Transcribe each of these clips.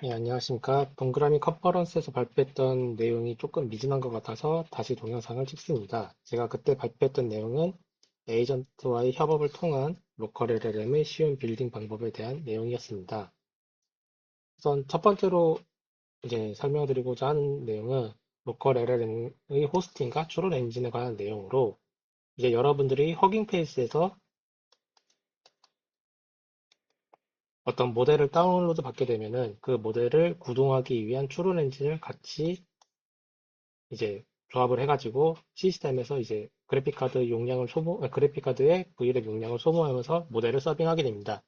네, 안녕하십니까. 동그라미 컨퍼런스에서 발표했던 내용이 조금 미진한 것 같아서 다시 동영상을 찍습니다. 제가 그때 발표했던 내용은 에이전트와의 협업을 통한 로컬 LLM의 쉬운 빌딩 방법에 대한 내용이었습니다. 우선 첫 번째로 이제 설명드리고자 하는 내용은 로컬 LLM의 호스팅과 추론 엔진에 관한 내용으로 이제 여러분들이 허깅 페이스에서 어떤 모델을 다운로드 받게 되면은 그 모델을 구동하기 위한 추론 엔진을 같이 이제 조합을 해가지고 시스템에서 이제 그래픽카드 용량을 그래픽카드의 VRAM 용량을 소모하면서 모델을 서빙하게 됩니다.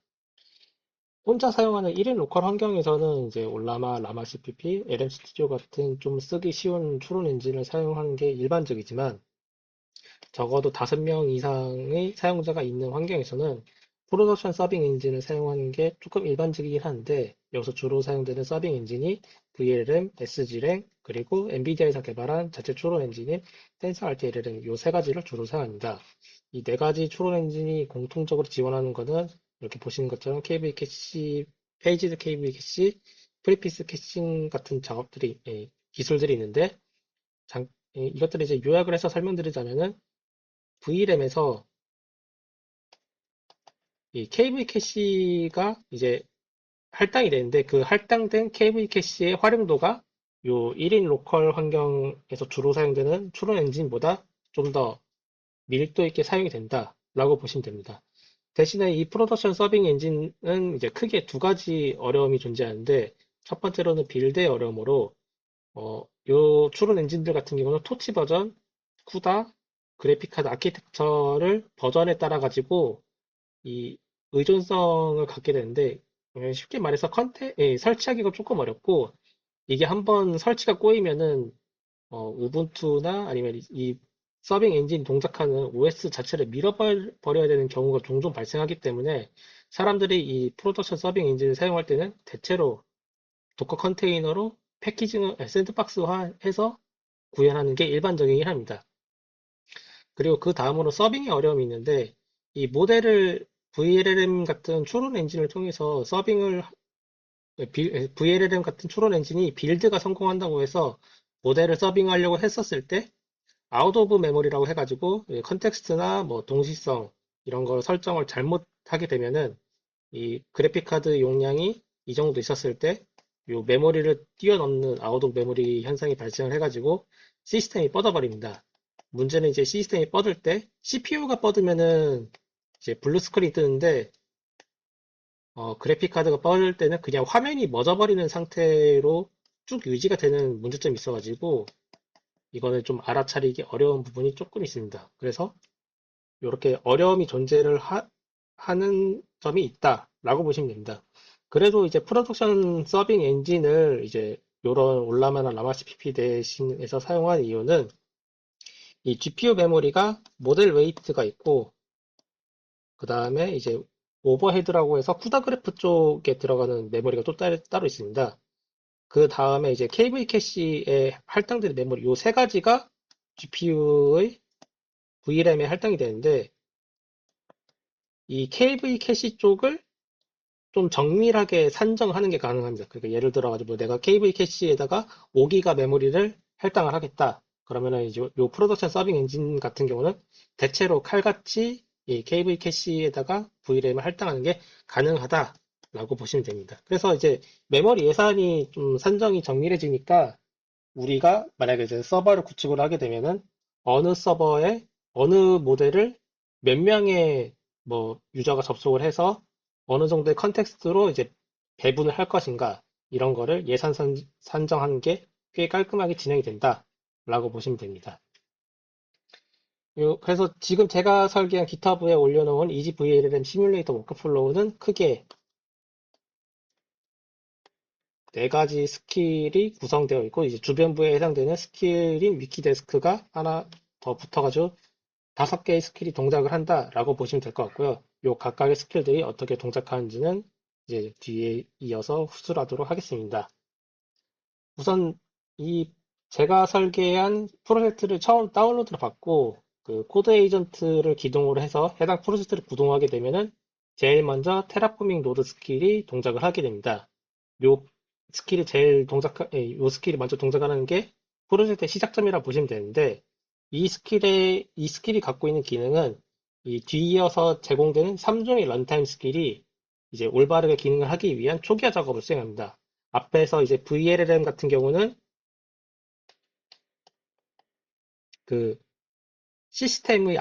혼자 사용하는 1인 로컬 환경에서는 이제 올라마, 라마 CPP, LM 스튜디오 같은 좀 쓰기 쉬운 추론 엔진을 사용하는 게 일반적이지만 적어도 5명 이상의 사용자가 있는 환경에서는 프로덕션 서빙 엔진을 사용하는 게 조금 일반적이긴 한데 여기서 주로 사용되는 서빙 엔진이 VLM, SGLang, 그리고 엔비디아에서 개발한 자체 추론 엔진인 TensorRT-LLM 이 세 가지를 주로 사용합니다. 이 네 가지 추론 엔진이 공통적으로 지원하는 것은 이렇게 보시는 것처럼 KV 캐시, 페이지드 KV 캐시, 프리피스 캐싱 같은 기술들이 있는데 이것들을 이제 요약을 해서 설명드리자면은 VRAM에서 이 KV 캐시가 이제 할당이 되는데 그 할당된 KV 캐시의 활용도가 요 1인 로컬 환경에서 주로 사용되는 추론 엔진보다 좀 더 밀도 있게 사용이 된다라고 보시면 됩니다. 대신에 이 프로덕션 서빙 엔진은 이제 크게 두 가지 어려움이 존재하는데 첫 번째로는 빌드의 어려움으로 요 추론 엔진들 같은 경우는 토치 버전, 쿠다, 그래픽카드 아키텍처를 버전에 따라 가지고 이 의존성을 갖게 되는데 쉽게 말해서 설치하기가 조금 어렵고 이게 한번 설치가 꼬이면은 우분투나 아니면 이 서빙 엔진 동작하는 OS 자체를 밀어버려야 되는 경우가 종종 발생하기 때문에 사람들이 이 프로덕션 서빙 엔진을 사용할 때는 대체로 도커 컨테이너로 샌드박스화해서 구현하는 게 일반적이긴 합니다. 그리고 그 다음으로 서빙의 어려움이 있는데 이 모델을 VLLM 같은 추론 엔진을 통해서 VLLM 같은 추론 엔진이 빌드가 성공한다고 해서 모델을 서빙하려고 했었을 때 아웃 오브 메모리라고 해가지고 컨텍스트나 뭐 동시성 이런 거 설정을 잘못하게 되면은 이 그래픽 카드 용량이 이 정도 있었을 때 요 메모리를 뛰어넘는 아웃 오브 메모리 현상이 발생을 해가지고 시스템이 뻗어버립니다. 문제는 이제 시스템이 뻗을 때 CPU가 뻗으면은 이제 블루 스크린이 뜨는데 그래픽 카드가 뻗을 때는 그냥 화면이 멎어버리는 상태로 쭉 유지가 되는 문제점이 있어가지고 이거는 좀 알아차리기 어려운 부분이 조금 있습니다. 그래서 이렇게 어려움이 하는 점이 있다라고 보시면 됩니다. 그래도 이제 프로덕션 서빙 엔진을 이제 이런 올라마나 라마시 PP 대신해서 사용한 이유는 이 GPU 메모리가 모델 웨이트가 있고 그 다음에 이제 오버헤드라고 해서 쿠다 그래프 쪽에 들어가는 메모리가 또 따로 있습니다. 그 다음에 이제 KV 캐시에 할당되는 메모리 요 세 가지가 GPU의 VRAM에 할당이 되는데 이 KV 캐시 쪽을 좀 정밀하게 산정하는 게 가능합니다. 그러니까 예를 들어 가지고 내가 KV 캐시에다가 5기가 메모리를 할당을 하겠다. 그러면은 이제 요 프로덕션 서빙 엔진 같은 경우는 대체로 칼같이 이 KV 캐시에다가 VRAM을 할당하는 게 가능하다라고 보시면 됩니다. 그래서 이제 메모리 예산이 좀 산정이 정밀해지니까 우리가 만약에 이제 서버를 구축을 하게 되면은 어느 서버에 어느 모델을 몇 명의 뭐 유저가 접속을 해서 어느 정도의 컨텍스트로 이제 배분을 할 것인가 이런 거를 산정하는 게 꽤 깔끔하게 진행이 된다라고 보시면 됩니다. 그래서 지금 제가 설계한 GitHub에 올려놓은 EasyVLLM 시뮬레이터 워크플로우는 크게 네 가지 스킬이 구성되어 있고 이제 주변부에 해당되는 스킬인 위키데스크가 하나 더 붙어가지고 5개의 스킬이 동작을 한다라고 보시면 될 것 같고요. 요 각각의 스킬들이 어떻게 동작하는지는 이제 뒤에 이어서 후술하도록 하겠습니다. 우선 이 제가 설계한 프로젝트를 처음 다운로드를 받고 그 코드 에이전트를 기동으로 해서 해당 프로젝트를 구동하게 되면은 제일 먼저 테라포밍 노드 스킬이 동작을 하게 됩니다. 요 스킬이 제일 요 스킬이 먼저 동작하는 게 프로젝트의 시작점이라 보시면 되는데, 이 스킬이 갖고 있는 기능은 이 뒤이어서 제공되는 3종의 런타임 스킬이 이제 올바르게 기능을 하기 위한 초기화 작업을 수행합니다. 앞에서 이제 VLLM 같은 경우는 그 시스템이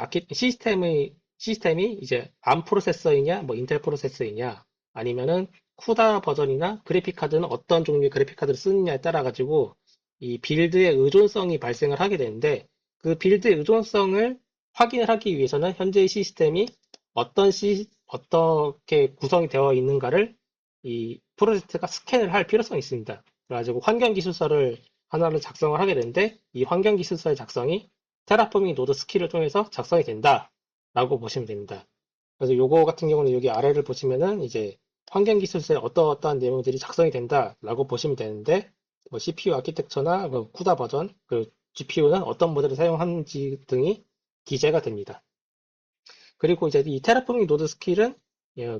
이제 ARM 프로세서이냐, 뭐 인텔 프로세서이냐, 아니면은 쿠다 버전이나 그래픽 카드는 어떤 종류의 그래픽 카드를 쓰느냐에 따라 가지고 이 빌드의 의존성이 발생을 하게 되는데, 그 빌드의 의존성을 확인을 하기 위해서는 현재의 시스템이 어떻게 구성이 되어 있는가를 이 프로젝트가 스캔을 할 필요성이 있습니다. 그래가지고 환경 기술서를 하나를 작성을 하게 되는데, 이 환경 기술서의 작성이 테라포밍 노드 스킬을 통해서 작성이 된다라고 보시면 됩니다. 그래서 요거 같은 경우는 여기 아래를 보시면은 이제 환경 기술서에 어떠어떠한 내용들이 작성이 된다라고 보시면 되는데, 뭐 CPU 아키텍처나 뭐 쿠다 버전, 그 GPU는 어떤 모델을 사용하는지 등이 기재가 됩니다. 그리고 이제 이 테라포밍 노드 스킬은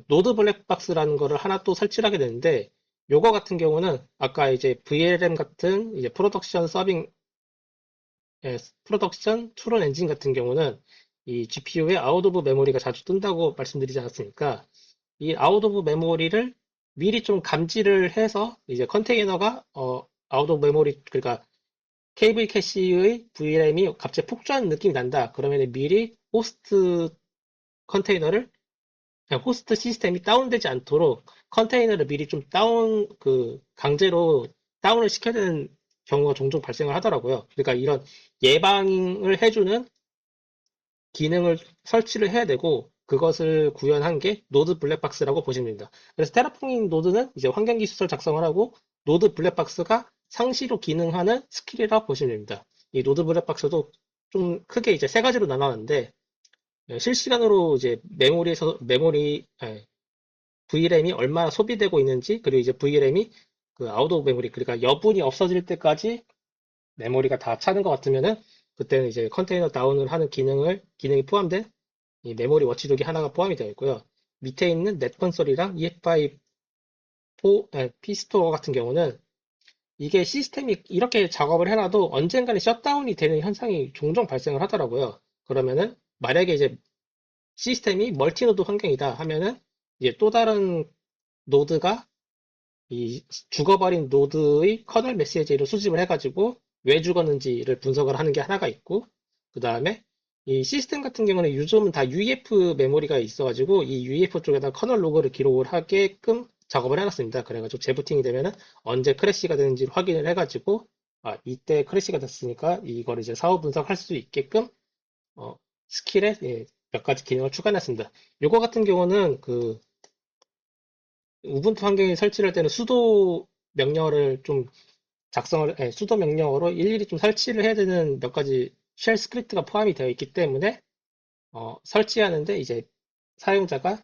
노드 블랙박스라는 거를 하나 또 설치를 하게 되는데, 요거 같은 경우는 아까 이제 VLM 같은 이제 프로덕션 추론 엔진 같은 경우는 이 GPU에 아웃 오브 메모리가 자주 뜬다고 말씀드리지 않았습니까? 이 아웃 오브 메모리를 미리 좀 감지를 해서 이제 컨테이너가 아웃 오브 메모리, 그러니까 KV 캐시의 VRAM이 갑자기 폭주하는 느낌이 난다. 그러면 미리 컨테이너를 호스트 시스템이 다운되지 않도록 컨테이너를 미리 좀 강제로 다운을 시켜야 되는 경우가 종종 발생을 하더라고요. 그러니까 이런 예방을 해주는 기능을 설치를 해야 되고, 그것을 구현한 게 노드 블랙박스라고 보시면 됩니다. 그래서 테라포밍 노드는 이제 환경 기술을 작성을 하고, 노드 블랙박스가 상시로 기능하는 스킬이라고 보시면 됩니다. 이 노드 블랙박스도 좀 크게 이제 세 가지로 나눠는데, 실시간으로 이제 VRAM이 얼마나 소비되고 있는지, 그리고 이제 VRAM이 그 아웃 오브 메모리, 그러니까 여분이 없어질 때까지 메모리가 다 차는 것 같으면은, 그때는 이제 컨테이너 다운을 하는 기능이 포함된 이 메모리 워치독이 하나가 포함이 되어 있고요. 밑에 있는 넷 컨솔이랑 EFI P스토어 같은 경우는 이게 시스템이 이렇게 작업을 해놔도 언젠가는 셧다운이 되는 현상이 종종 발생을 하더라고요. 그러면은 만약에 이제 시스템이 멀티노드 환경이다 하면은 이제 또 다른 노드가 이 죽어버린 노드의 커널 메시지를 수집을 해가지고 왜 죽었는지를 분석을 하는 게 하나가 있고, 그 다음에 이 시스템 같은 경우는 요즘은 다 UEF 메모리가 있어가지고 이 UEF 쪽에다 커널 로그를 기록을 하게끔 작업을 해놨습니다. 그래가지고 재부팅이 되면은 언제 크래시가 되는지 확인을 해가지고, 이때 크래시가 됐으니까 이걸 이제 사후 분석할 수 있게끔 어, 스킬에 몇 가지 기능을 추가해놨습니다. 요거 같은 경우는 그 우분투 환경에 설치를 할 때는 수도 명령어로 일일이 좀 설치를 해야 되는 몇 가지 쉘 스크립트가 포함이 되어 있기 때문에 설치하는데 이제 사용자가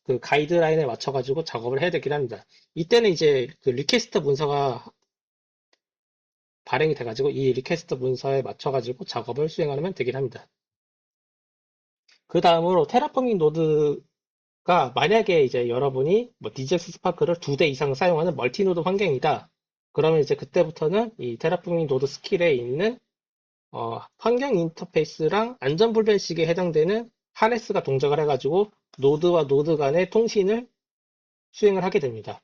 그 가이드라인에 맞춰가지고 작업을 해야 되긴 합니다. 이때는 이제 그 리퀘스트 문서가 발행이 돼가지고 이 리퀘스트 문서에 맞춰가지고 작업을 수행하면 되긴 합니다. 그 다음으로 테라포밍 노드가 만약에 이제 여러분이 뭐 DGX 스파크를 2대 이상 사용하는 멀티노드 환경이다. 그러면 이제 그때부터는 이 테라포밍 노드 스킬에 있는 환경 인터페이스랑 안전불변식에 해당되는 하네스가 동작을 해가지고 노드와 노드 간의 통신을 수행을 하게 됩니다.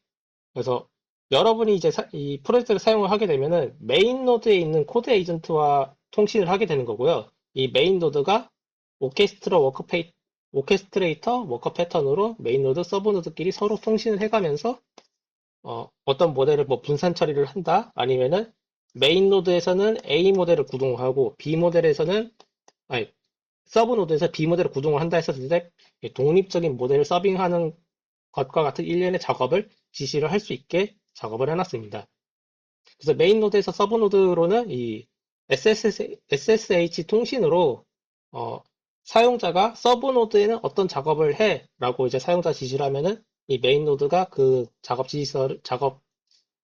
그래서 여러분이 이제 이 프로젝트를 사용을 하게 되면은 메인 노드에 있는 코드 에이전트와 통신을 하게 되는 거고요. 이 메인 노드가 오케스트레이터 워커 패턴으로 메인 노드, 서브 노드끼리 서로 통신을 해가면서 어떤 모델을 뭐 분산 처리를 한다, 아니면은 메인 노드에서는 A 모델을 구동하고 B 모델에서는 아니 서브 노드에서 B 모델을 구동을 한다 했었을 때 독립적인 모델을 서빙하는 것과 같은 일련의 작업을 지시를 할 수 있게 작업을 해놨습니다. 그래서 메인 노드에서 서브 노드로는 이 SSH 통신으로 어, 사용자가 서브 노드에는 어떤 작업을 해 라고 이제 사용자 지시를 하면은 이 메인 노드가 그 작업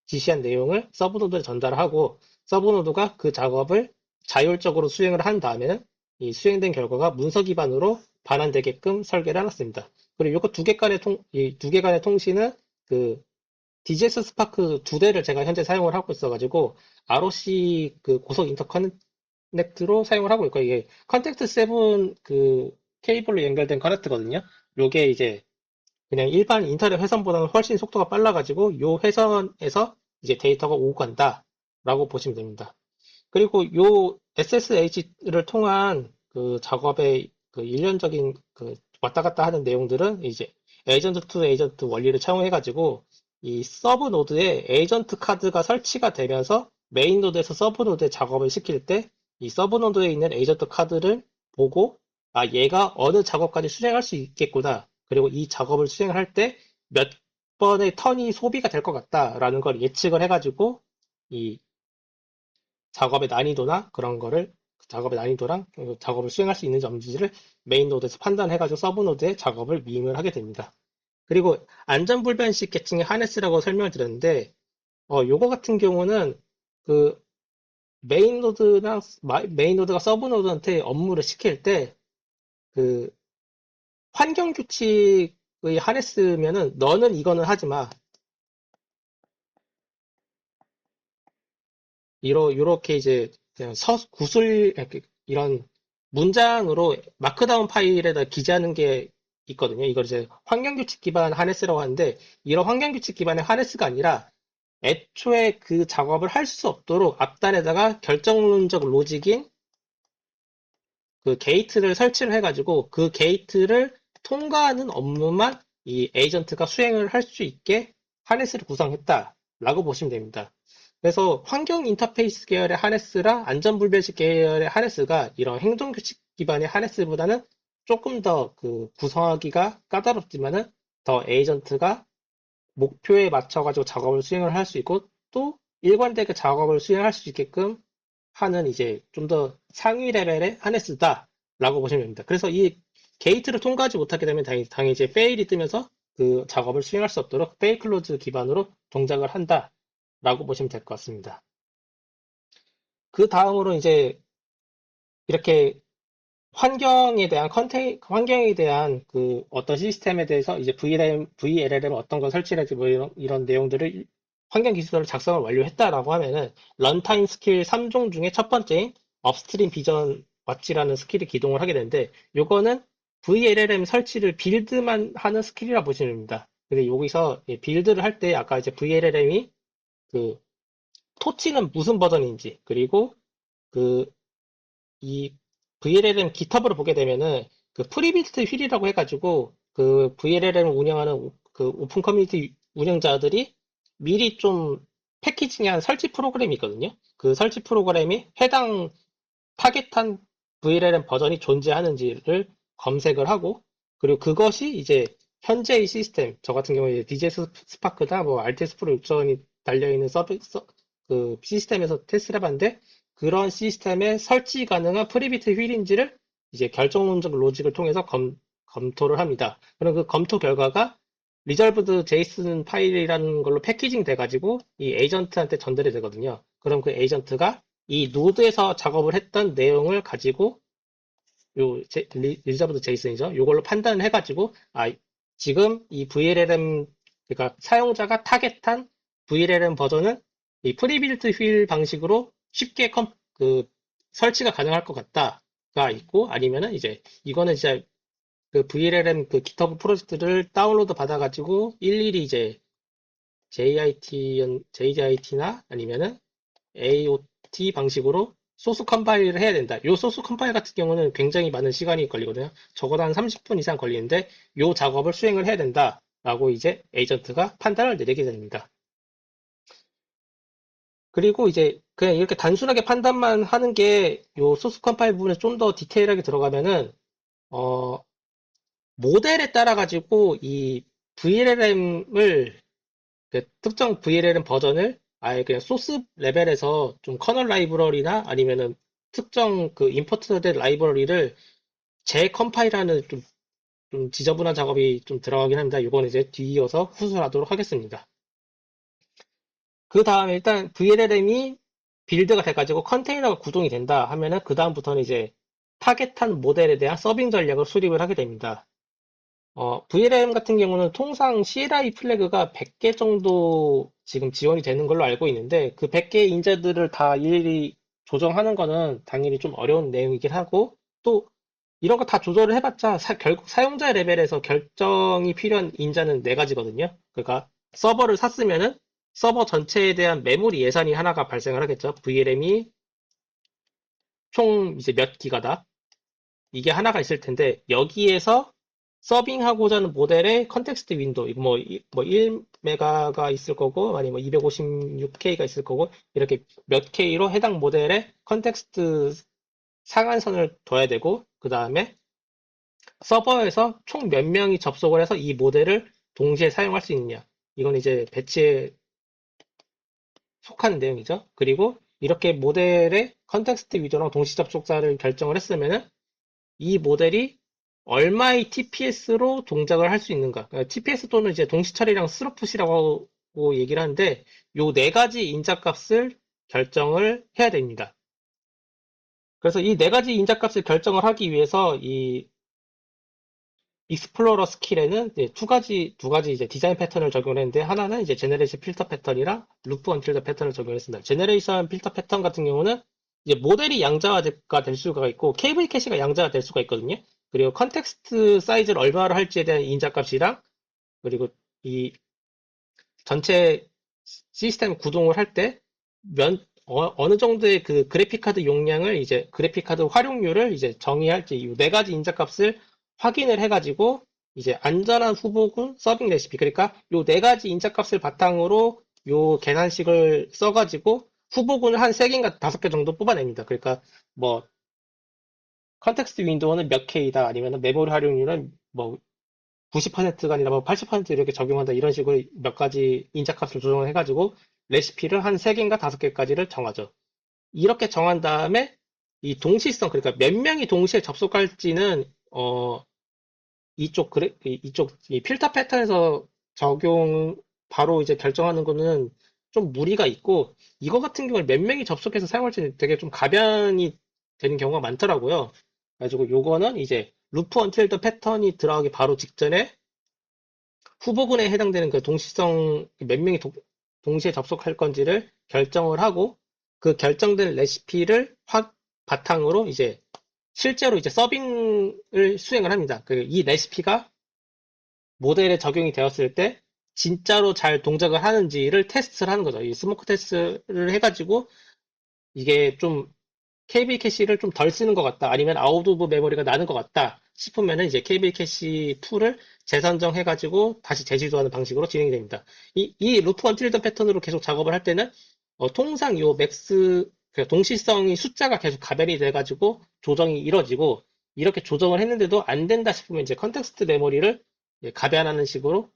지시한 내용을 서브 노드에 전달하고, 서브 노드가 그 작업을 자율적으로 수행을 한 다음에는 이 수행된 결과가 문서 기반으로 반환되게끔 설계를 해놨습니다. 그리고 이거 두 개 간의 통신은 그 DGX 스파크 두 대를 제가 현재 사용을 하고 있어가지고 ROC 그 고속 인터커넥트로 사용을 하고 있고 이게 컨택트 7 그 케이블로 연결된 커넥트거든요. 요게 이제 그냥 일반 인터넷 회선보다는 훨씬 속도가 빨라가지고 요 회선에서 이제 데이터가 오고 간다라고 보시면 됩니다. 그리고 요 SSH를 통한 그 작업의 그 일련적인 그 왔다 갔다 하는 내용들은 이제 에이전트 투 에이전트 원리를 차용해가지고 이 서브 노드에 에이전트 카드가 설치가 되면서 메인 노드에서 서브 노드에 작업을 시킬 때 이 서브 노드에 있는 에이전트 카드를 보고 아 얘가 어느 작업까지 수행할 수 있겠구나. 그리고 이 작업을 수행할 때 몇 번의 턴이 소비가 될 것 같다라는 걸 예측을 해가지고 이 작업의 난이도나 그런 거를 작업의 난이도랑 작업을 수행할 수 있는지 없는지를 메인 노드에서 판단해가지고 서브 노드에 작업을 미임을 하게 됩니다. 그리고 안전불변식 계층의 하네스라고 설명을 드렸는데 요거 같은 경우는 그 메인 노드가 서브 노드한테 업무를 시킬 때 그 환경 규칙의 하네스면은 너는 이거는 하지 마. 요렇게 이제 그냥 구술, 이런 문장으로 마크다운 파일에다 기재하는 게 있거든요. 이걸 이제 환경규칙 기반 하네스라고 하는데, 이런 환경규칙 기반의 하네스가 아니라, 애초에 그 작업을 할 수 없도록 앞단에다가 결정론적 로직인 그 게이트를 설치를 해가지고, 그 게이트를 통과하는 업무만 이 에이전트가 수행을 할 수 있게 하네스를 구성했다라고 보시면 됩니다. 그래서 환경 인터페이스 계열의 하네스랑 안전불변식 계열의 하네스가 이런 행동규칙 기반의 하네스보다는 조금 더 그 구성하기가 까다롭지만은 더 에이전트가 목표에 맞춰가지고 작업을 수행을 할 수 있고 또 일관되게 작업을 수행할 수 있게끔 하는 이제 좀 더 상위 레벨의 하네스다라고 보시면 됩니다. 그래서 이 게이트를 통과하지 못하게 되면 당연히 이제 페일이 뜨면서 그 작업을 수행할 수 없도록 페일 클로즈 기반으로 동작을 한다라고 보시면 될 것 같습니다. 그 다음으로 이제 이렇게 환경에 대한 그 어떤 시스템에 대해서 이제 VLLM 어떤 걸 설치할지 뭐 이런 내용들을 환경 기술을 작성을 완료했다라고 하면은 런타임 스킬 3종 중에 첫 번째인 업스트림 비전 왓치라는 스킬이 기동을 하게 되는데 요거는 VLLM 설치를 빌드만 하는 스킬이라 보시면 됩니다. 근데 여기서 빌드를 할 때 아까 이제 VLLM이 그 토치는 무슨 버전인지 그리고 그 이 VLLM 깃허브를 보게 되면은 그 프리빌트 휠이라고 해가지고 그 VLLM 운영하는 그 오픈 커뮤니티 운영자들이 미리 좀 패키징한 설치 프로그램이 있거든요. 그 설치 프로그램이 해당 타겟한 VLLM 버전이 존재하는지를 검색을 하고 그리고 그것이 이제 현재의 시스템, 저 같은 경우에 DJS 스파크나 뭐 RTS 프로 6전이 달려있는 그 시스템에서 테스트를 해봤는데 그런 시스템에 설치 가능한 프리비트 휠인지를 이제 결정론적 로직을 통해서 검토를 합니다. 그럼 그 검토 결과가 리졸브드 제이슨 파일이라는 걸로 패키징 돼가지고 이 에이전트한테 전달이 되거든요. 그럼 그 에이전트가 이 노드에서 작업을 했던 내용을 가지고 리저브드 제이슨이죠. 이걸로 판단을 해가지고 지금 이 VLLM 그러니까 사용자가 타겟한 VLLM 버전은 이 프리빌트 휠 방식으로 쉽게 설치가 가능할 것 같다가 있고 아니면은 이제 이거는 이제 그 VLLM 그 GitHub 프로젝트를 다운로드 받아가지고 일일이 이제 JIT나 아니면은 AOT 방식으로 소스 컴파일을 해야 된다. 이 소스 컴파일 같은 경우는 굉장히 많은 시간이 걸리거든요. 적어도 한 30분 이상 걸리는데 이 작업을 수행을 해야 된다라고 이제 에이전트가 판단을 내리게 됩니다. 그리고 이제 그냥 이렇게 단순하게 판단만 하는 게 이 소스 컴파일 부분에 좀 더 디테일하게 들어가면은 어, 모델에 따라 가지고 이 VLLM을 특정 VLLM 버전을 아예 그냥 소스 레벨에서 좀 커널 라이브러리나 아니면은 특정 그 임포트된 라이브러리를 재컴파일하는 좀 지저분한 작업이 좀 들어가긴 합니다. 이건 이제 뒤이어서 후술하도록 하겠습니다. 그 다음에 일단 VLLM이 빌드가 돼가지고 컨테이너가 구동이 된다 하면은 그 다음부터는 이제 타겟한 모델에 대한 서빙 전략을 수립을 하게 됩니다. VLM 같은 경우는 통상 CLI 플래그가 100개 정도 지금 지원이 되는 걸로 알고 있는데 그 100개 인자들을 다 일일이 조정하는 거는 당연히 좀 어려운 내용이긴 하고 또 이런 거 다 조절을 해봤자 결국 사용자 레벨에서 결정이 필요한 인자는 네 가지거든요. 그러니까 서버를 샀으면은 서버 전체에 대한 메모리 예산이 하나가 발생을 하겠죠. VLM이 총 이제 몇 기가다. 이게 하나가 있을 텐데 여기에서 서빙하고자 하는 모델의 컨텍스트 윈도우 이거 뭐 1메가가 있을 거고 아니면 256K가 있을 거고 이렇게 몇 K로 해당 모델의 컨텍스트 상한선을 둬야 되고 그 다음에 서버에서 총 몇 명이 접속을 해서 이 모델을 동시에 사용할 수 있느냐 이건 이제 배치에 속하는 내용이죠. 그리고 이렇게 모델의 컨텍스트 위주랑 동시 접속사를 결정을 했으면은 이 모델이 얼마의 TPS로 동작을 할 수 있는가. TPS 또는 이제 동시 처리량 스루풋이라고 얘기를 하는데 요 네 가지 인자값을 결정을 해야 됩니다. 그래서 이 네 가지 인자값을 결정을 하기 위해서 이 익스플로러 스킬에는 이제 두 가지 이제 디자인 패턴을 적용했는데 하나는 이제 제너레이션 필터 패턴이랑 루프 언틸더 패턴을 적용했습니다. 제너레이션 필터 패턴 같은 경우는 이제 모델이 양자화가 될 수가 있고 KV 캐시가 양자화 될 수가 있거든요. 그리고 컨텍스트 사이즈를 얼마로 할지에 대한 인자값이랑 그리고 이 전체 시스템 구동을 할 때 어느 정도의 그 그래픽카드 용량을 이제 그래픽카드 활용률을 이제 정의할지 이 네 가지 인자값을 확인을 해가지고 이제 안전한 후보군 서빙 레시피 그러니까 요 네 가지 인자값을 바탕으로 요 계산식을 써가지고 후보군을 한 3개인가 5개 정도 뽑아냅니다. 그러니까 뭐 컨텍스트 윈도우는 몇 K다 아니면 메모리 활용률은 뭐 90%가 아니라 뭐 80% 이렇게 적용한다 이런 식으로 몇 가지 인자값을 조정을 해가지고 레시피를 한 3개인가 5개까지를 정하죠. 이렇게 정한 다음에 이 동시성 그러니까 몇 명이 동시에 접속할지는 이쪽 이 필터 패턴에서 적용 바로 이제 결정하는 거는 좀 무리가 있고 이거 같은 경우는 몇 명이 접속해서 사용할지 되게 좀 가변이 되는 경우가 많더라고요. 그래가지고 요거는 이제 루프 언틸 더 패턴이 들어가기 바로 직전에 후보군에 해당되는 그 동시성 몇 명이 동시에 접속할 건지를 결정을 하고 그 결정된 레시피를 바탕으로 이제 실제로 이제 서빙을 수행을 합니다. 이 레시피가 모델에 적용이 되었을 때 진짜로 잘 동작을 하는지를 테스트를 하는 거죠. 이 스모크 테스트를 해가지고 이게 좀 KB 캐시를 좀 덜 쓰는 것 같다. 아니면 아웃 오브 메모리가 나는 것 같다. 싶으면은 이제 KB 캐시 툴을 재선정해가지고 다시 재지도하는 방식으로 진행이 됩니다. 이 루프 언틸더 패턴으로 계속 작업을 할 때는 통상 요 맥스 그 동시성이 숫자가 계속 가변이 돼가지고 조정이 이뤄지고 이렇게 조정을 했는데도 안 된다 싶으면 이제 컨텍스트 메모리를 가변하는 식으로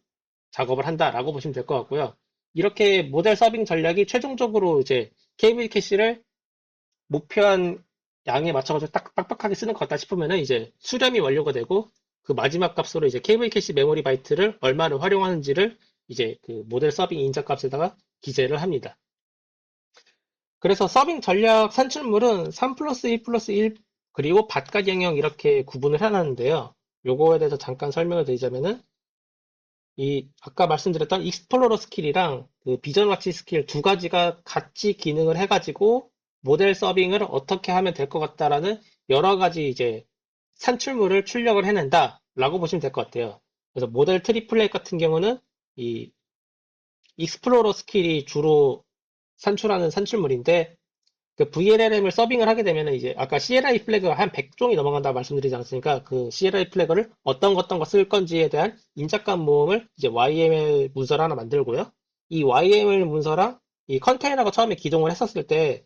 작업을 한다라고 보시면 될 것 같고요. 이렇게 모델 서빙 전략이 최종적으로 이제 KB 캐시를 목표한 양에 맞춰가지고 딱 빡빡하게 쓰는 것 같다 싶으면은 이제 수렴이 완료가 되고 그 마지막 값으로 이제 KV 캐시 메모리 바이트를 얼마를 활용하는지를 이제 그 모델 서빙 인자 값에다가 기재를 합니다. 그래서 서빙 전략 산출물은 3 플러스 1 플러스 1 그리고 밭과 영역 이렇게 구분을 해놨는데요. 요거에 대해서 잠깐 설명을 드리자면은 이 아까 말씀드렸던 익스플로러 스킬이랑 그 비전 와치 스킬 두 가지가 같이 기능을 해가지고 모델 서빙을 어떻게 하면 될 것 같다라는 여러 가지 이제 산출물을 출력을 해낸다라고 보시면 될 것 같아요. 그래서 모델 트리플렛 같은 경우는 이 익스플로러 스킬이 주로 산출하는 산출물인데 그 VLLM을 서빙을 하게 되면 이제 아까 CLI 플래그가 한 100종이 넘어간다 말씀드리지 않았습니까? 그 CLI 플래그를 어떤 거 쓸 건지에 대한 인적감 모음을 이제 YML 문서를 하나 만들고요. 이 YML 문서랑 이 컨테이너가 처음에 기동을 했었을 때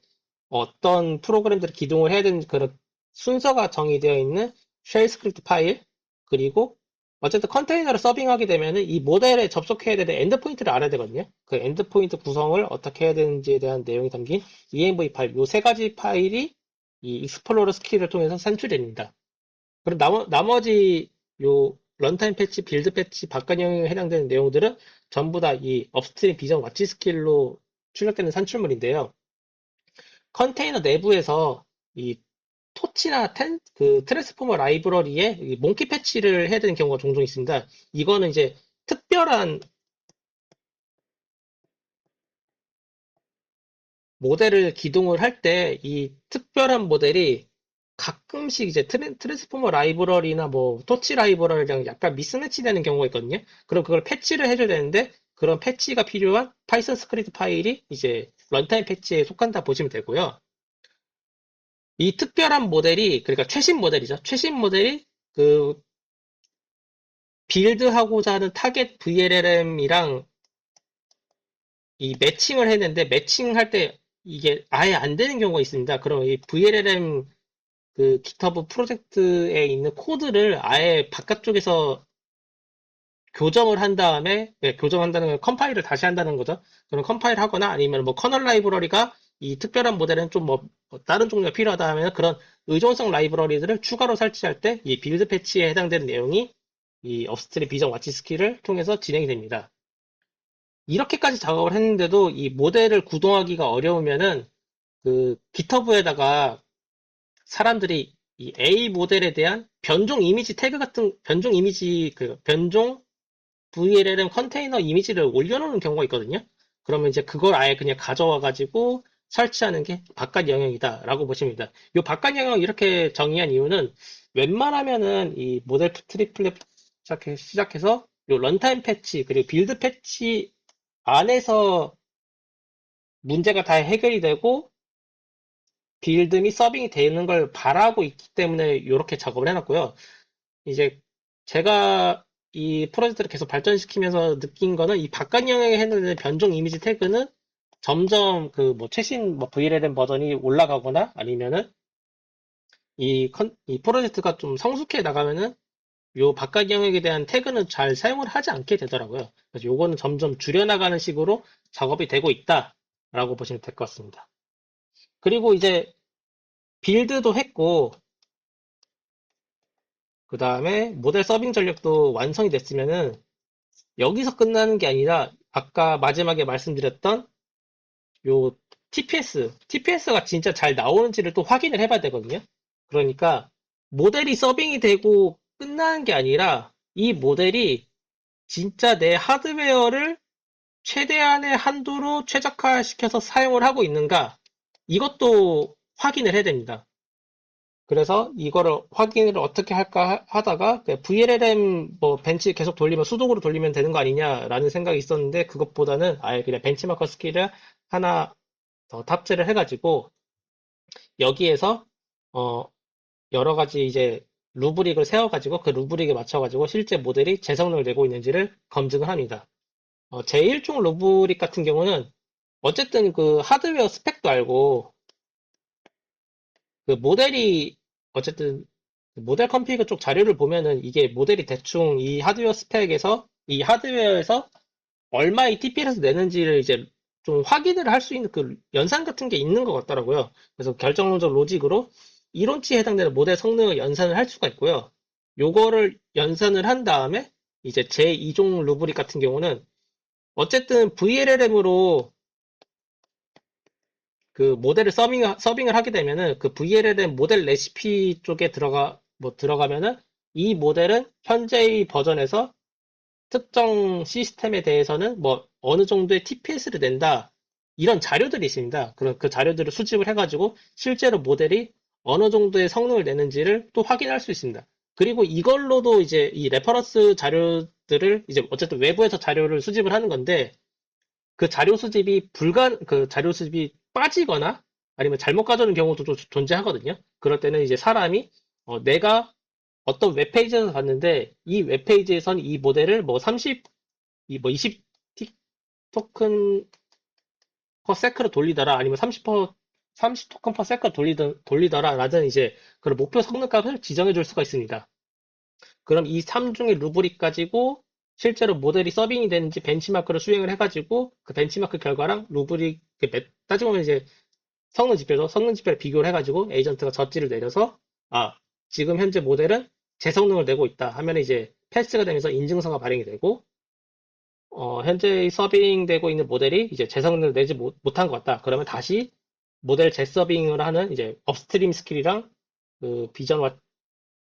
어떤 프로그램들을 기동을 해야 되는 그런 순서가 정의되어 있는 쉘 스크립트 파일 그리고 어쨌든 컨테이너를 서빙하게 되면은 이 모델에 접속해야 되는 엔드포인트를 알아야 되거든요. 그 엔드포인트 구성을 어떻게 해야 되는지에 대한 내용이 담긴 env 파일, 요 세 가지 파일이 이 익스플로러 스킬을 통해서 산출됩니다. 그럼 나머지 요 런타임 패치, 빌드 패치, 바깥 영역에 해당되는 내용들은 전부 다 이 업스트림 비전 와치 스킬로 출력되는 산출물인데요. 컨테이너 내부에서 이 토치나 그 트랜스포머 라이브러리에 이 몽키 패치를 해야 되는 경우가 종종 있습니다. 이거는 이제 특별한 모델을 기동을 할 때 이 특별한 모델이 가끔씩 이제 트랜스포머 라이브러리나 뭐 토치 라이브러리랑 약간 미스매치 되는 경우가 있거든요. 그럼 그걸 패치를 해줘야 되는데 그런 패치가 필요한 파이썬 스크립트 파일이 이제 런타임 패치에 속한다 보시면 되고요. 이 특별한 모델이 그러니까 최신 모델이죠. 최신 모델이 그 빌드하고자 하는 타겟 VLLM이랑 이 매칭을 했는데 매칭할 때 이게 아예 안 되는 경우가 있습니다. 그럼 이 VLLM 그 GitHub 프로젝트에 있는 코드를 아예 바깥쪽에서 교정을 한 다음에 교정한다는 건 컴파일을 다시 한다는 거죠. 그럼 컴파일 하거나 아니면 뭐 커널 라이브러리가 이 특별한 모델은 좀 뭐 다른 종류가 필요하다 하면 그런 의존성 라이브러리들을 추가로 설치할 때 이 빌드 패치에 해당되는 내용이 이 업스트림 비전 와치 스킬을 통해서 진행이 됩니다. 이렇게까지 작업을 했는데도 이 모델을 구동하기가 어려우면은 그 GitHub에다가 사람들이 이 A 모델에 대한 변종 이미지 태그 같은 변종 이미지 그 변종 VLLM 컨테이너 이미지를 올려놓는 경우가 있거든요. 그러면 이제 그걸 아예 그냥 가져와 가지고 설치하는 게 바깥 영역이다라고 보시면 됩니다. 이 바깥 영역 이렇게 정의한 이유는 웬만하면은 이 모델 트리플렛 시작해서 요 런타임 패치 그리고 빌드 패치 안에서 문제가 다 해결이 되고 빌드 및 서빙이 되는 걸 바라고 있기 때문에 이렇게 작업을 해놨고요. 이제 제가 이 프로젝트를 계속 발전시키면서 느낀 거는 이 바깥 영역에 해당되는 변종 이미지 태그는 점점 그 뭐 최신 뭐 VLLM 버전이 올라가거나 아니면은 이 프로젝트가 좀 성숙해 나가면은 요 바깥 영역에 대한 태그는 잘 사용을 하지 않게 되더라고요. 그래서 요거는 점점 줄여나가는 식으로 작업이 되고 있다라고 보시면 될 것 같습니다. 그리고 이제 빌드도 했고 그 다음에 모델 서빙 전략도 완성이 됐으면은 여기서 끝나는 게 아니라 아까 마지막에 말씀드렸던 요 TPS가 진짜 잘 나오는지를 또 확인을 해봐야 되거든요. 그러니까 모델이 서빙이 되고 끝나는 게 아니라 이 모델이 진짜 내 하드웨어를 최대한의 한도로 최적화시켜서 사용을 하고 있는가 이것도 확인을 해야 됩니다. 그래서 이거를 확인을 어떻게 할까 하다가 VLLM 뭐 벤치 계속 돌리면 수동으로 돌리면 되는 거 아니냐라는 생각이 있었는데 그것보다는 아예 그냥 벤치마커 스킬을 하나 더 탑재를 해가지고 여기에서 어 여러 가지 이제 루브릭을 세워가지고 그 루브릭에 맞춰가지고 실제 모델이 제 성능을 내고 있는지를 검증을 합니다. 제1종 루브릭 같은 경우는 어쨌든 그 하드웨어 스펙도 알고 그 모델이 어쨌든 그 모델 컴피그 쪽 자료를 보면은 이게 모델이 대충 이 하드웨어 스펙에서 이 하드웨어에서 얼마의 TPL에서 내는지를 이제 좀 확인을 할 수 있는 그 연산 같은 게 있는 것 같더라고요. 그래서 결정론적 로직으로 이론치에 해당되는 모델 성능을 연산을 할 수가 있고요. 요거를 연산을 한 다음에 이제 제2종 루브릭 같은 경우는 어쨌든 VLLM으로 그 모델을 서빙을 하게 되면은 그 VLLM 모델 레시피 쪽에 들어가면은 이 모델은 현재의 버전에서 특정 시스템에 대해서는 뭐 어느 정도의 TPS를 낸다. 이런 자료들이 있습니다. 그럼 그 자료들을 수집을 해가지고 실제로 모델이 어느 정도의 성능을 내는지를 또 확인할 수 있습니다. 그리고 이걸로도 이제 이 레퍼런스 자료들을 이제 어쨌든 외부에서 자료를 수집을 하는 건데 그 그 자료 수집이 빠지거나 아니면 잘못 가져오는 경우도 좀 존재하거든요. 그럴 때는 이제 사람이 내가 어떤 웹페이지에서 봤는데 이 웹페이지에선 이 모델을 뭐 30, 뭐 20 토큰 퍼 세크로 돌리더라 아니면 30 토큰 퍼 세크로 돌리더라 라는 이제 그런 목표 성능값을 지정해 줄 수가 있습니다. 그럼 이 3중의 루브릭 가지고 실제로 모델이 서빙이 되는지 벤치마크를 수행을 해가지고 그 벤치마크 결과랑 루브릭 따지고 보면 이제 성능 지표를 비교를 해가지고 에이전트가 저지를 내려서 아 지금 현재 모델은 제 성능을 내고 있다 하면 이제 패스가 되면서 인증서가 발행이 되고 현재 서빙되고 있는 모델이 이제 제 성능을 내지 못한 것 같다. 그러면 다시 모델 재서빙을 하는 이제 업스트림 스킬이랑 그 비전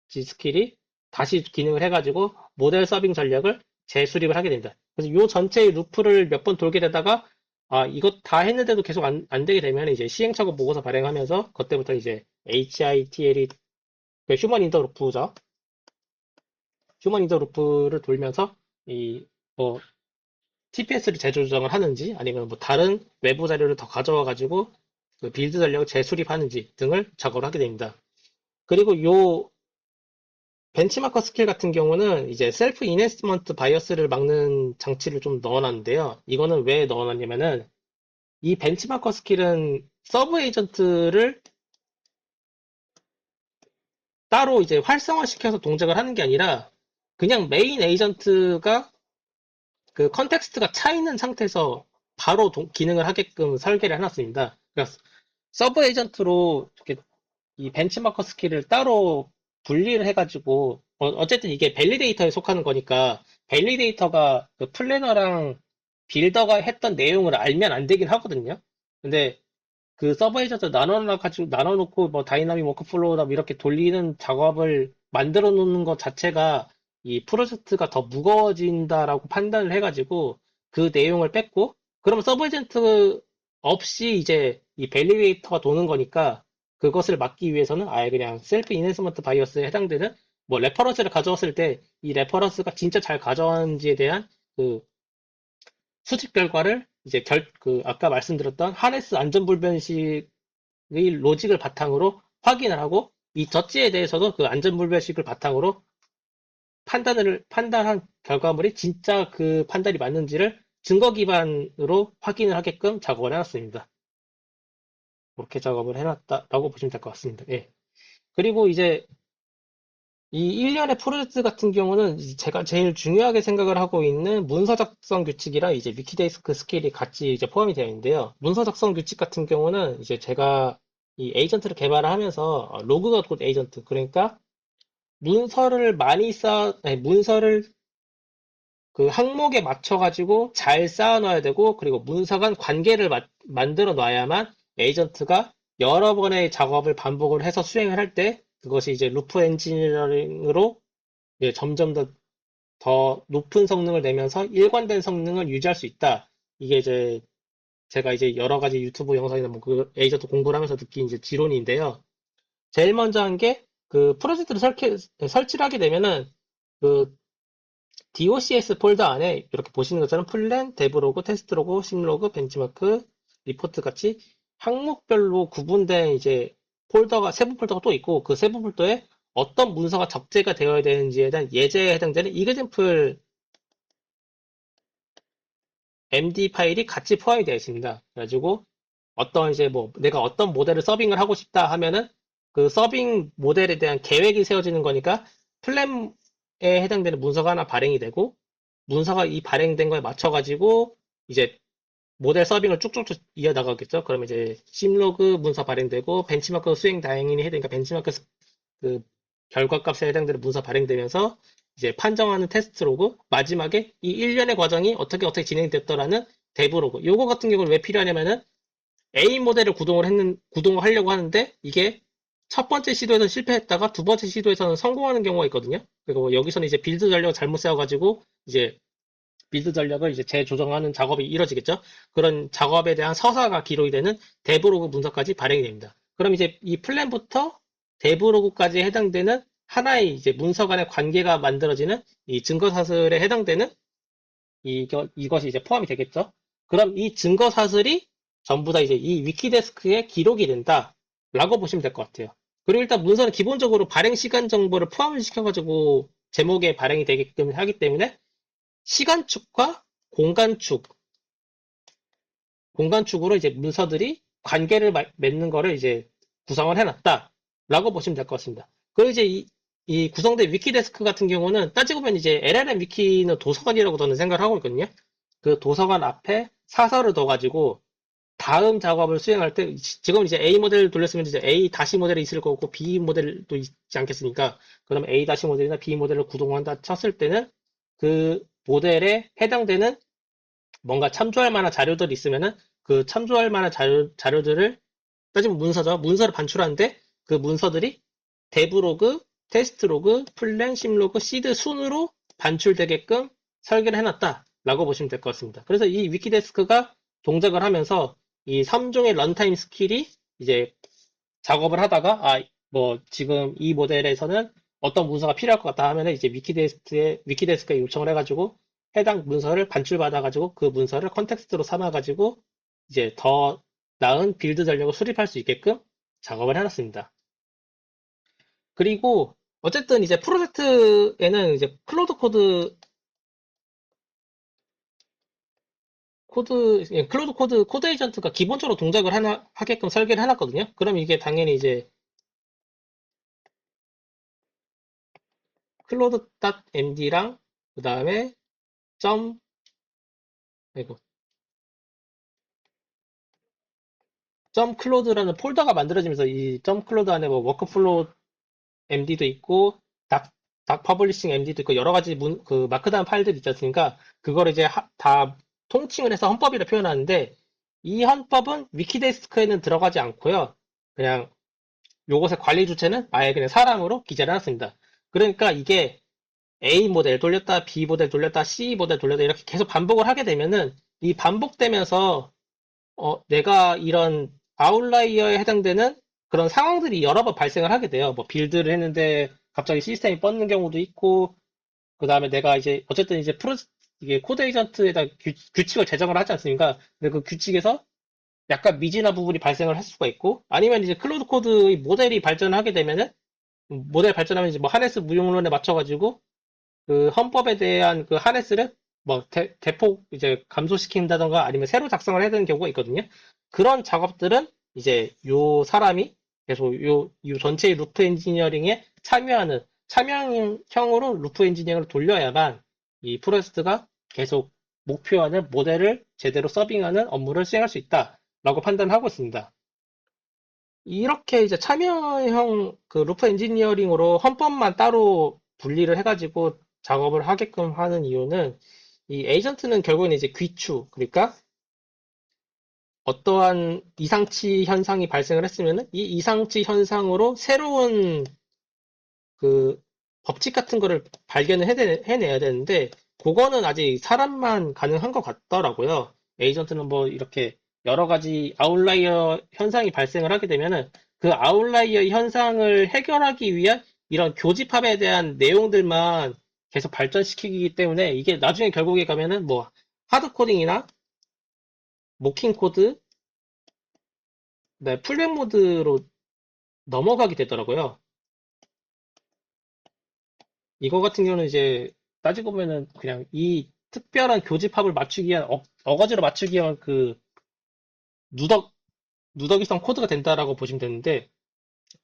지 스킬이 다시 기능을 해가지고 모델 서빙 전략을 재수립을 하게 된다. 그래서 요 전체의 루프를 몇 번 돌게 되다가 아 이거 다 했는데도 계속 안 되게 되면 이제 시행착오 보고서 발행하면서 그때부터 이제 HITL이 휴먼 인더 루프죠. 휴먼 인더 루프를 돌면서 이 뭐 TPS를 재조정을 하는지 아니면 뭐 다른 외부 자료를 더 가져와 가지고 그 빌드 전략을 재수립하는지 등을 작업을 하게 됩니다. 그리고 요 벤치마커 스킬 같은 경우는 이제 셀프 이네스먼트 바이어스를 막는 장치를 좀 넣어놨는데요. 이거는 왜 넣어놨냐면은 이 벤치마커 스킬은 서브 에이전트를 따로 이제 활성화시켜서 동작을 하는 게 아니라 그냥 메인 에이전트가 그 컨텍스트가 차 있는 상태에서 바로 기능을 하게끔 설계를 해놨습니다. 그러니까 서브 에이전트로 이렇게 이 벤치마커 스킬을 따로 분리를 해가지고 어쨌든 이게 밸리데이터에 속하는 거니까 밸리데이터가 그 플래너랑 빌더가 했던 내용을 알면 안 되긴 하거든요. 근데 그 서버 에이전트 나눠놔가지고 나눠놓고 뭐 다이나믹 워크플로우나 뭐 이렇게 돌리는 작업을 만들어 놓는 것 자체가 이 프로젝트가 더 무거워진다라고 판단을 해가지고 그 내용을 뺐고 그러면 서버 에이전트 없이 이제 이 밸리데이터가 도는 거니까 그것을 막기 위해서는 아예 그냥 셀프 이네스먼트 바이어스에 해당되는 뭐 레퍼런스를 가져왔을 때 이 레퍼런스가 진짜 잘 가져왔는지에 대한 그 수집 결과를 이제 아까 말씀드렸던 하네스 안전불변식의 로직을 바탕으로 확인을 하고 이 젖지에 대해서도 그 안전불변식을 바탕으로 판단한 결과물이 진짜 그 판단이 맞는지를 증거 기반으로 확인을 하게끔 작업을 해놨습니다. 그렇게 작업을 해놨다라고 보시면 될 것 같습니다. 예. 그리고 이제 이 일련의 프로젝트 같은 경우는 제가 제일 중요하게 생각을 하고 있는 문서 작성 규칙이랑 이제 위키데스크 스킬이 같이 이제 포함이 되어 있는데요. 문서 작성 규칙 같은 경우는 이제 제가 이 에이전트를 개발을 하면서 로그가 곧 에이전트 그러니까 문서를 문서를 그 항목에 맞춰 가지고 잘 쌓아 놔야 되고 그리고 문서 간 관계를 만들어 놔야만 에이전트가 여러 번의 작업을 반복을 해서 수행을 할 때 그것이 이제 루프 엔지니어링으로 이제 점점 더 높은 성능을 내면서 일관된 성능을 유지할 수 있다. 이게 이제 제가 이제 여러 가지 유튜브 영상이나 뭐 그 에이전트 공부를 하면서 느낀 이제 지론인데요. 제일 먼저 한 게 그 프로젝트를 설치를 하게 되면은 그 DOCS 폴더 안에 이렇게 보시는 것처럼 플랜, 데브로그, 테스트로그, 심로그, 벤치마크, 리포트 같이 항목별로 구분된 이제 세부 폴더가 또 있고 그 세부 폴더에 어떤 문서가 적재가 되어야 되는지에 대한 예제에 해당되는 이그젠플 MD 파일이 같이 포함이 되어 있습니다. 그래가지고 어떤 이제 뭐 내가 어떤 모델을 서빙을 하고 싶다 하면은 그 서빙 모델에 대한 계획이 세워지는 거니까 플랜에 해당되는 문서가 하나 발행이 되고 문서가 이 발행된 거에 맞춰가지고 이제 모델 서빙을 쭉쭉쭉 이어나가겠죠. 그러면 이제 심로그 문서 발행되고 벤치마크 수행 당연히 해야 되니까 벤치마크 그 결과값에 해당되는 문서 발행되면서 이제 판정하는 테스트 로그 마지막에 이 일련의 과정이 어떻게 진행됐더라는 데브 로그 요거 같은 경우는 왜 필요하냐면은 A 모델을 구동을 하려고 하는데 이게 첫 번째 시도에서 실패했다가 두 번째 시도에서는 성공하는 경우가 있거든요. 그리고 여기서는 이제 빌드 전략을 잘못 세워가지고 이제 빌드 전략을 이제 재조정하는 작업이 이뤄지겠죠. 그런 작업에 대한 서사가 기록이 되는 데브로그 문서까지 발행이 됩니다. 그럼 이제 이 플랜부터 데브로그까지 해당되는 하나의 이제 문서 간의 관계가 만들어지는 이 증거 사슬에 해당되는 이것이 이제 포함이 되겠죠. 그럼 이 증거 사슬이 전부 다 이제 이 위키데스크에 기록이 된다라고 보시면 될 것 같아요. 그리고 일단 문서는 기본적으로 발행 시간 정보를 포함을 시켜가지고 제목에 발행이 되게끔 하기 때문에 시간축과 공간축, 공간축으로 이제 문서들이 관계를 맺는 거를 이제 구성을 해놨다라고 보시면 될 것 같습니다. 그리고 이제 이 구성된 위키데스크 같은 경우는 따지고 보면 이제 LLM 위키는 도서관이라고 저는 생각을 하고 있거든요. 그 도서관 앞에 사설을 둬가지고 다음 작업을 수행할 때 지금 이제 A 모델을 돌렸으면 이제 A 다시 모델이 있을 거고 B 모델도 있지 않겠습니까? 그럼 A 다시 모델이나 B 모델을 구동한다 쳤을 때는 그 모델에 해당되는 뭔가 참조할 만한 자료들이 있으면은 그 참조할 만한 자료들을 따지면 문서죠. 문서를 반출하는데 그 문서들이 데브로그, 테스트로그, 플랜, 심로그, 시드 순으로 반출되게끔 설계를 해놨다라고 보시면 될 것 같습니다. 그래서 이 위키데스크가 동작을 하면서 이 3종의 런타임 스킬이 이제 작업을 하다가 뭐 지금 이 모델에서는 어떤 문서가 필요할 것 같다 하면은 이제 위키데스크에 요청을 해가지고 해당 문서를 반출받아가지고 그 문서를 컨텍스트로 삼아가지고 이제 더 나은 빌드 전략을 수립할 수 있게끔 작업을 해놨습니다. 그리고 어쨌든 이제 프로젝트에는 이제 클로드 클로드 코드 에이전트가 기본적으로 동작을 하게끔 설계를 해놨거든요. 그럼 이게 당연히 이제 클로드.md랑 그 다음에 점, 아이고, 점 클로드라는 폴더가 만들어지면서 이 점 클로드 안에 뭐 워크플로우 MD도 있고 닥 퍼블리싱 MD도 있고 여러 가지 그 마크다운 파일들이 있지 않습니까? 그걸 이제 다 통칭을 해서 헌법이라 표현하는데 이 헌법은 위키데스크에는 들어가지 않고요. 그냥 요것의 관리 주체는 아예 그냥 사람으로 기재를 해놨습니다. 그러니까 이게 A 모델 돌렸다, B 모델 돌렸다, C 모델 돌렸다 이렇게 계속 반복을 하게 되면은 이 반복되면서 내가 이런 아웃라이어에 해당되는 그런 상황들이 여러 번 발생을 하게 돼요. 뭐 빌드를 했는데 갑자기 시스템이 뻗는 경우도 있고, 그 다음에 내가 이제 어쨌든 이제 이게 코드 에이전트에다 규칙을 제정을 하지 않습니까? 근데 그 규칙에서 약간 미진한 부분이 발생을 할 수가 있고, 아니면 이제 클로드 코드의 모델이 발전하게 되면은 모델 발전하면 이제 뭐 하네스 무용론에 맞춰가지고 그 헌법에 대한 그 하네스를 뭐 대폭 이제 감소시킨다던가 아니면 새로 작성을 해야 되는 경우가 있거든요. 그런 작업들은 이제 요 사람이 계속 요 전체의 루프 엔지니어링에 참여하는 참여형으로 루프 엔지니어링을 돌려야만 이 프로젝트가 계속 목표하는 모델을 제대로 서빙하는 업무를 수행할 수 있다라고 판단하고 있습니다. 이렇게 이제 참여형 그 루프 엔지니어링으로 헌법만 따로 분리를 해가지고 작업을 하게끔 하는 이유는 이 에이전트는 결국은 이제 귀추, 그러니까 어떠한 이상치 현상이 발생을 했으면은 이 이상치 현상으로 새로운 그 법칙 같은 거를 발견을 해내야 되는데 그거는 아직 사람만 가능한 것 같더라고요. 에이전트는 뭐 이렇게 여러 가지 아웃라이어 현상이 발생을 하게 되면은 그 아웃라이어 현상을 해결하기 위한 이런 교집합에 대한 내용들만 계속 발전시키기 때문에 이게 나중에 결국에 가면은 뭐 하드 코딩이나 모킹 코드, 네, 풀백 모드로 넘어가게 되더라고요. 이거 같은 경우는 이제 따지고 보면은 그냥 이 특별한 교집합을 맞추기 위한 어거지로 맞추기 위한 그 누덕 누더기성 코드가 된다라고 보시면 되는데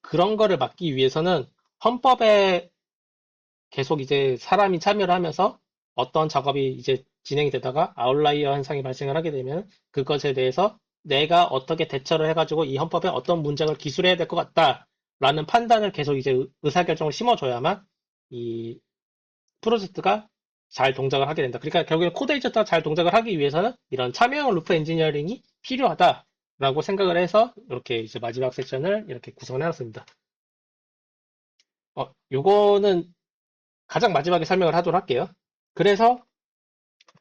그런 거를 막기 위해서는 헌법에 계속 이제 사람이 참여를 하면서 어떤 작업이 이제 진행이 되다가 아웃라이어 현상이 발생을 하게 되면 그것에 대해서 내가 어떻게 대처를 해가지고 이 헌법에 어떤 문장을 기술해야 될 것 같다라는 판단을 계속 이제 의사결정을 심어줘야만 이 프로젝트가 잘 동작을 하게 된다. 그러니까 결국에 코드 에이전트가 잘 동작을 하기 위해서는 이런 참여형 루프 엔지니어링이 필요하다라고 생각을 해서 이렇게 이제 마지막 세션을 이렇게 구성을 해놨습니다. 요거는 가장 마지막에 설명을 하도록 할게요. 그래서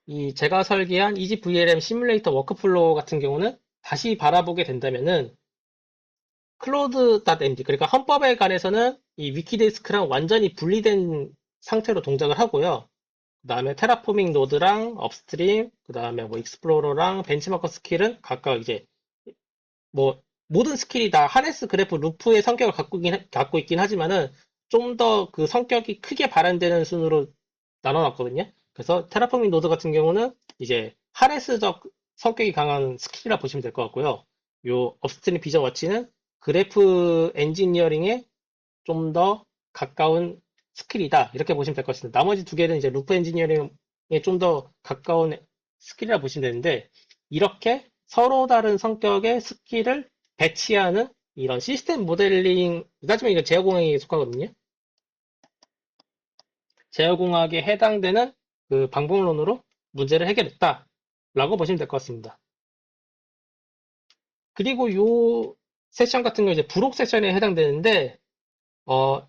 이 제가 설계한 이지 VLM 시뮬레이터 워크플로우 같은 경우는 다시 바라보게 된다면은 클로드.md 그러니까 헌법에 관해서는 이 위키데스크랑 완전히 분리된 상태로 동작을 하고요. 그 다음에 테라포밍 노드랑 업스트림, 그 다음에 뭐 익스플로러랑 벤치마커 스킬은 각각 이제 뭐 모든 스킬이 다 하네스 그래프 루프의 성격을 갖고 있긴 하지만은 좀 더 그 성격이 크게 발현되는 순으로 나눠놨거든요. 그래서 테라포밍 노드 같은 경우는 이제 하네스적 성격이 강한 스킬이라 보시면 될 것 같고요. 요 업스트림 비전 워치는 그래프 엔지니어링에 좀 더 가까운 스킬이다. 이렇게 보시면 될 것 같습니다. 나머지 두 개는 이제 루프 엔지니어링에 좀 더 가까운 스킬이라 보시면 되는데, 이렇게 서로 다른 성격의 스킬을 배치하는 이런 시스템 모델링, 따지면 이거 제어공학에 속하거든요. 제어공학에 해당되는 그 방법론으로 문제를 해결했다라고 보시면 될 것 같습니다. 그리고 요 세션 같은 거 이제 부록 세션에 해당되는데,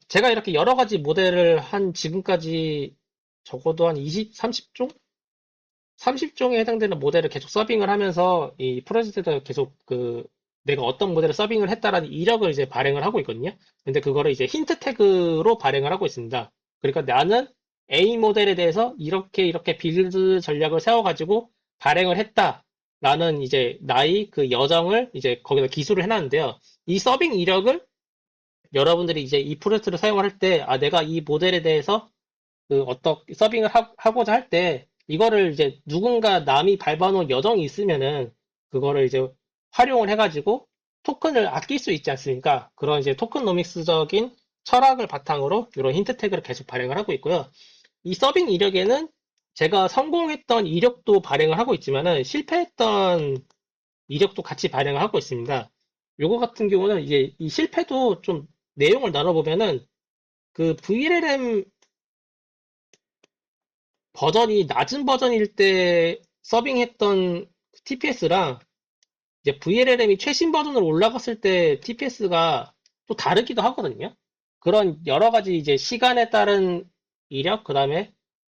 제가 이렇게 여러 가지 모델을 한 지금까지 적어도 한 20, 30종? 30종에 해당되는 모델을 계속 서빙을 하면서 이 프로젝트에서 계속 내가 어떤 모델을 서빙을 했다라는 이력을 이제 발행을 하고 있거든요. 근데 그거를 이제 힌트 태그로 발행을 하고 있습니다. 그러니까 나는 A 모델에 대해서 이렇게 이렇게 빌드 전략을 세워가지고 발행을 했다라는 이제 나의 그 여정을 이제 거기다 기술을 해놨는데요. 이 서빙 이력을 여러분들이 이제 이 프로젝트를 사용을 할 때, 내가 이 모델에 대해서 어떻게 서빙을 고자 할 때, 이거를 이제 누군가 남이 밟아놓은 여정이 있으면은, 그거를 이제 활용을 해가지고 토큰을 아낄 수 있지 않습니까? 그런 이제 토큰노믹스적인 철학을 바탕으로 이런 힌트 태그를 계속 발행을 하고 있고요. 이 서빙 이력에는 제가 성공했던 이력도 발행을 하고 있지만은 실패했던 이력도 같이 발행을 하고 있습니다. 요거 같은 경우는 이제 이 실패도 좀 내용을 나눠보면은 그 VLLM 버전이 낮은 버전일 때 서빙했던 TPS랑 이제 VLLM이 최신 버전으로 올라갔을 때 TPS가 또 다르기도 하거든요. 그런 여러 가지 이제 시간에 따른 이력, 그 다음에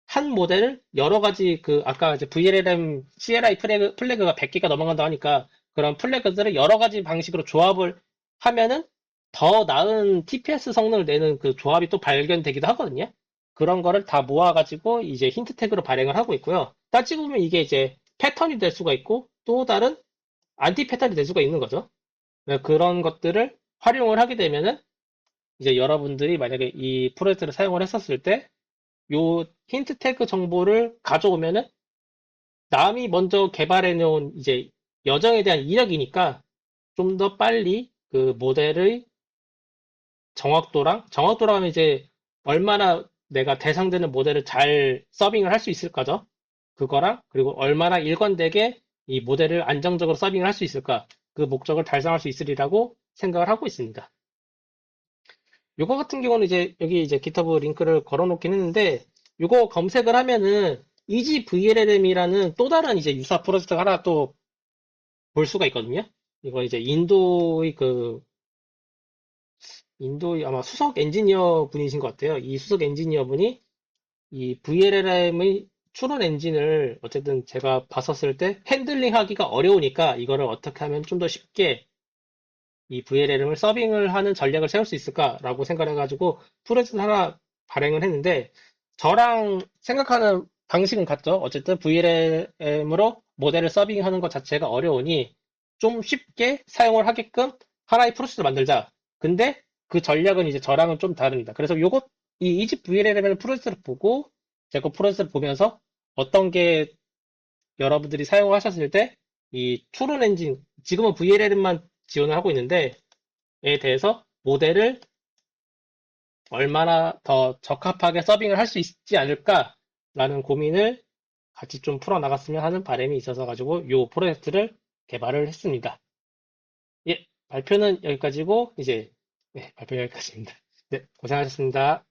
한 모델을 여러 가지 아까 이제 VLLM CLI 플래그가 100개가 넘어간다 하니까 그런 플래그들을 여러 가지 방식으로 조합을 하면은 더 나은 TPS 성능을 내는 그 조합이 또 발견되기도 하거든요. 그런 거를 다 모아가지고 이제 힌트 태그로 발행을 하고 있고요. 따지고 보면 이게 이제 패턴이 될 수가 있고 또 다른 안티 패턴이 될 수가 있는 거죠. 그런 것들을 활용을 하게 되면은 이제 여러분들이 만약에 이 프로젝트를 사용을 했었을 때 요 힌트 태그 정보를 가져오면은 남이 먼저 개발해 놓은 이제 여정에 대한 이력이니까 좀 더 빨리 그 모델의 정확도랑 하면 이제 얼마나 내가 대상되는 모델을 잘 서빙을 할 수 있을 까죠 그거랑 그리고 얼마나 일관되게 이 모델을 안정적으로 서빙을 할 수 있을까? 그 목적을 달성할 수 있으리라고 생각을 하고 있습니다. 요거 같은 경우는 이제 여기 이제 GitHub 링크를 걸어 놓긴 했는데 요거 검색을 하면은 EG VLLM이라는 또 다른 이제 유사 프로젝트가 하나 또 볼 수가 있거든요. 이거 이제 인도의 아마 수석 엔지니어 분이신 것 같아요. 이 수석 엔지니어 분이 이 VLLM의 추론 엔진을 어쨌든 제가 봤었을 때 핸들링 하기가 어려우니까 이거를 어떻게 하면 좀 더 쉽게 이 VLLM을 서빙을 하는 전략을 세울 수 있을까라고 생각을 해가지고 프로젝트 하나 발행을 했는데 저랑 생각하는 방식은 같죠. 어쨌든 VLLM으로 모델을 서빙하는 것 자체가 어려우니 좀 쉽게 사용을 하게끔 하나의 프로세스를 만들자. 근데 그 전략은 이제 저랑은 좀 다릅니다. 그래서 이 이집 VLLM 프로세스를 보고 제거 프로세스를 보면서 어떤 게 여러분들이 사용하셨을 때 이 추론 엔진, 지금은 VLLM만 지원을 하고 있는데 에 대해서 모델을 얼마나 더 적합하게 서빙을 할 수 있지 않을까라는 고민을 같이 좀 풀어나갔으면 하는 바람이 있어서 가지고 이 프로젝트를 개발을 했습니다. 예, 발표는 여기까지고 이제 네, 발표 여기까지입니다. 네, 고생하셨습니다.